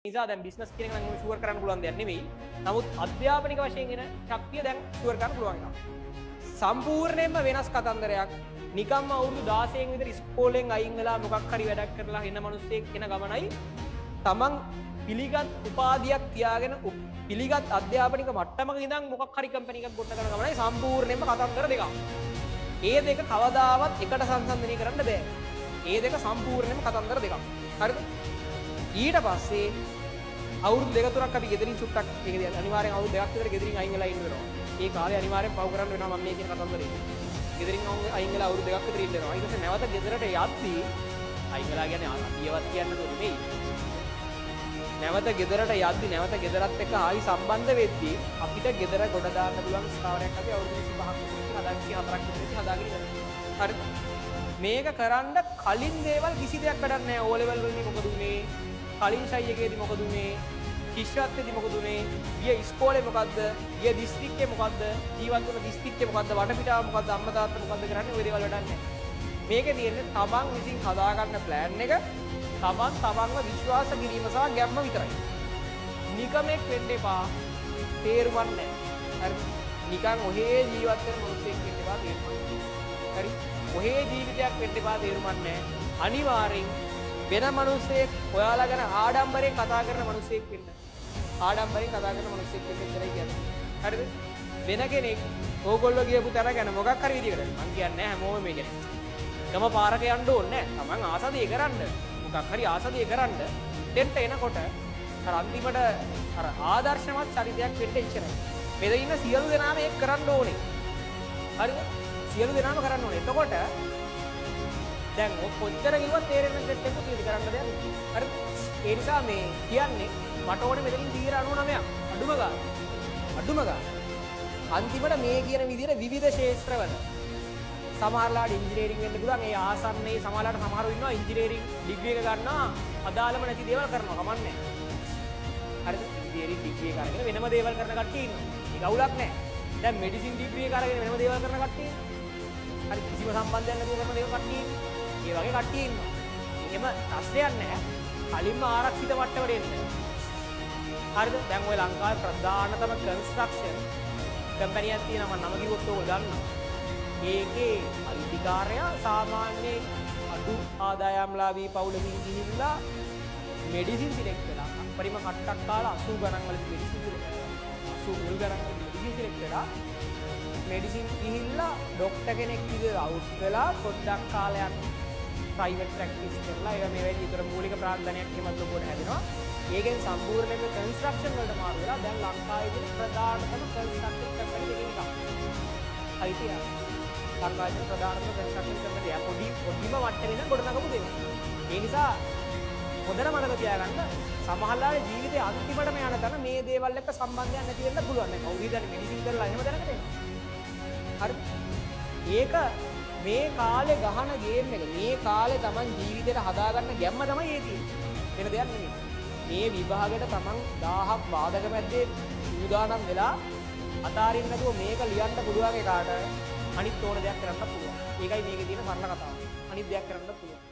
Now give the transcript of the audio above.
නිසා දැන් බිස්නස් කියන එක නම් ෂුවර් කරන්න පුළුවන් දෙයක් නෙවෙයි. නමුත් අධ්‍යාපනික වශයෙන් එන ශක්තිය දැන් ෂුවර් කරන්න පුළුවන් එකක්. සම්පූර්ණයෙන්ම වෙනස් කතන්දරයක්. නිකම්ම අවුරුදු 16 විතර ඉස්කෝලෙන් අයින් වෙලා මොකක් හරි වැඩක් කරලා එන මිනිස්සෙක් එන ගමනයි තමන් පිළිගත් උපාධියක් තියාගෙන පිළිගත් අධ්‍යාපනික මට්ටමක ඉඳන් මොකක් හරි කම්පැනි එකක් ගොඩ ගන්න ගමනයි සම්පූර්ණයෙන්ම කතන්දර දෙකක්. ඒ දෙක කවදාවත් එකට සංසන්දනය කරන්න බෑ. ඒ දෙක සම්පූර්ණයෙන්ම කතන්දර දෙකක්. හරිද? ඊට පස්සේ අවුරුදු දෙක තුනක් අපි ගෙදරින් චුට්ටක් මේකදී අනිවාර්යෙන් අවුරුදු දෙකක් විතර ගෙදරින් අයින් වෙලා ඉන්න වෙනවා. ඒ කාලේ අනිවාර්යෙන් පව් කරන්න වෙනවා මම මේ කියන කතන්දරේ. ගෙදරින් අයින් වෙලා අවුරුදු දෙකක් විතර ඉන්න වෙනවා. ඊට පස්සේ නැවත ගෙදරට යද්දී අයින් වෙලා කියන්නේ අතියවත් කියන්න දුන්නේ නෙමෙයි. නැවත ගෙදරට යද්දී නැවත ගෙදරත් එක්ක ආයි සම්බන්ධ වෙද්දී අපිට ගෙදර ගොඩ දාන්න පුළුවන් ස්ථාවරයක් අපි අවුරුදු 25ක් විතර හදාගෙන 4ක් විතර හදාගෙන ඉන්නවා. හරිද? මේක කරන්න කලින් දේවල් කිසි දෙයක් වැඩක් නැහැ. ඕ ලෙවල් වලදී මොකද උනේ? කලින් ෂයි එකේදී මොකද උනේ? කිෂ්රත්ෙදී මොකද උනේ? ගිය ඉස්කෝලේ මොකද්ද? ගිය දිස්ත්‍රික්කේ මොකද්ද? ජීවත් වුණ දිස්ත්‍රික්කේ මොකද්ද? වටපිටාව මොකද්ද? අම්මා තාත්තා මොකද්ද කරන්නේ? ඔය දේවල් වැඩක් නැහැ. මේකේ තියෙන්නේ තමන් විසින් හදාගන්න ප්ලෑන් එක තමන්ව විශ්වාස කිරීම සහ ගැම්ම විතරයි. නිකමෙක් වෙන්න එපා. තේරුමක් නැහැ. හරි? නිකන් ඔහේ ජීවත් වෙන මිනිස්සෙක් වෙන්න එපා තේරුමක්. හරි? ඔහේ ජීවිතයක් වෙන්න එපා තේරුමක් නැහැ. අනිවාර්යෙන් වෙන මිනිස්සෙක් ඔයාලා ගැන ආඩම්බරයෙන් කතා කරන මිනිස්සෙක් වෙන්න. ආඩම්බරයෙන් කතා කරන මිනිස්සෙක් වෙන්න ඉතරයි කියන්නේ. හරිද? වෙන කෙනෙක් ඕගොල්ලෝ ගියපු තැන ගැන මොකක් හරි විදිහකට මම කියන්නේ හැමෝම මේ කියන්නේ. ගම පාරක යන්න ඕනේ නැහැ. Taman ආසදේ කරන්න. මොකක් හරි ආසදේ කරන්න. දෙන්න එනකොට අර අන්තිමට අර ආදර්ශමත් චරිතයක් වෙන්න ඉච්චරයි. මෙතන ඉන්න සියලු දෙනාම ඒක කරන්න ඕනේ. හරිද? සියලු දෙනාම කරන්න ඕනේ. එතකොට දැන් ඔය කොච්චර කිව්වත් තේරෙන්නේ නැද්ද ඒක කීයද කරන්න දෙයක්. හරිද? ඒ නිසා මේ කියන්නේ මට ඕනේ මෙතනින් 99ක් අඩුම ගාන. අන්තිමට මේ කියන විදිහට විවිධ ක්ෂේත්‍රවල සමහරලාට ඉංජිනේරින් වෙන්න පුළුවන්. ඒ ආසන්නයේ සමහරලාට සමහරව ඉන්නවා ඉංජිනේරින් ඩිග්‍රී එක ගන්නවා අදාළම නැති දේවල් කරනවා කමන්නේ. හරිද? ඉංජිනේරින් ඩිග්‍රී එක අරගෙන වෙනම දේවල් කරන කට්ටිය ඉන්නවා. ඒක අවුලක් නැහැ. දැන් මෙඩිසින් ඩිග්‍රී එක අරගෙන වෙනම දේවල් කරන කට්ටිය. හරි කිසිම සම්බන්ධයක් නැතුව කරන දේවල් කට්ටිය. ඒ වගේ කට්ටිය ඉන්නවා. එහෙම ප්‍රශ්නයක් නැහැ. කලින්ම ආරක්ෂිත මට්ටමට එන්න. හරිද? දැන් ඔය ලංකාවේ ප්‍රධානතම කන්ස්ට්‍රක්ෂන් කම්පැනියක් තියෙනවා මම නම කිව්වොත් ඔයගොල්ලෝ දන්නවා. ඒකේ අධිකාරයා සාමාන්‍යයෙන් අඩු ආදායම්ලාභී පවුලකින් ගිහිල්ලා මෙඩිසින් සිලෙක්ට් වෙලා අපරිම කට්ටක් කාලා 80 ගණන් වල මෙඩිසින් සිලෙක්ට් වෙලා 80 ගණන් වල මෙඩිසින් සිලෙක්ට් වෙලා මෙඩිසින් ගිහිල්ලා ડોක්ටර් කෙනෙක් විදිහට අවුට් වෙලා පොඩ්ඩක් කාලයක් ප්‍රයිවට් ප්‍රැක්ටිස් කරලා ඒවා මේ වැඩි විතර මූලික ප්‍රාර්ථනයක් එහෙමත් ලොකුවට හැදෙනවා. ඒකෙන් සම්පූර්ණයෙන්ම කන්ස්ට්‍රක්ෂන් වලට මාරු වෙලා දැන් ලංකාවේ තියෙන ප්‍රධානතම කන්ස්ට්‍රක්ෂන් කම්පැනි දෙකක් එකක්. අයිතිය. ලංකාවේ ප්‍රධානතම කන්ස්ට්‍රක්ෂන් කම්පැනි එක පොඩිම මට්ටමේ ඉඳන් ගොඩ නගපු දෙයක්. ඒ නිසා හොඳට මතක තියාගන්න සමහරවිට ජීවිතයේ අන්තිමටම යන තැන මේ දේවල් එක්ක සම්බන්ධයක් නැති වෙන්න පුළුවන්. දැන් කවුරු හිතන්නේ මෙඩිසින් කරලා එහෙම දැනකට එනවා. හරි. ඒක මේ කාලේ ගහන ගේම් එක මේ කාලේ Taman ජීවිතේට හදාගන්න ගැම්ම තමයි ඒ තියෙන්නේ. වෙන දෙයක් නෙමෙයි. මේ විභාගයට Taman 1000ක් බාධක මැද්දේ සූදානම් වෙලා අතාරින්න නැතුව මේක ලියන්න පුළුවන් එකාට අනිත් ඕන දෙයක් කරන්න පුළුවන්. ඒකයි මේකේ තියෙන සරල කතාව. අනිත් දෙයක් කරන්න පුළුවන්.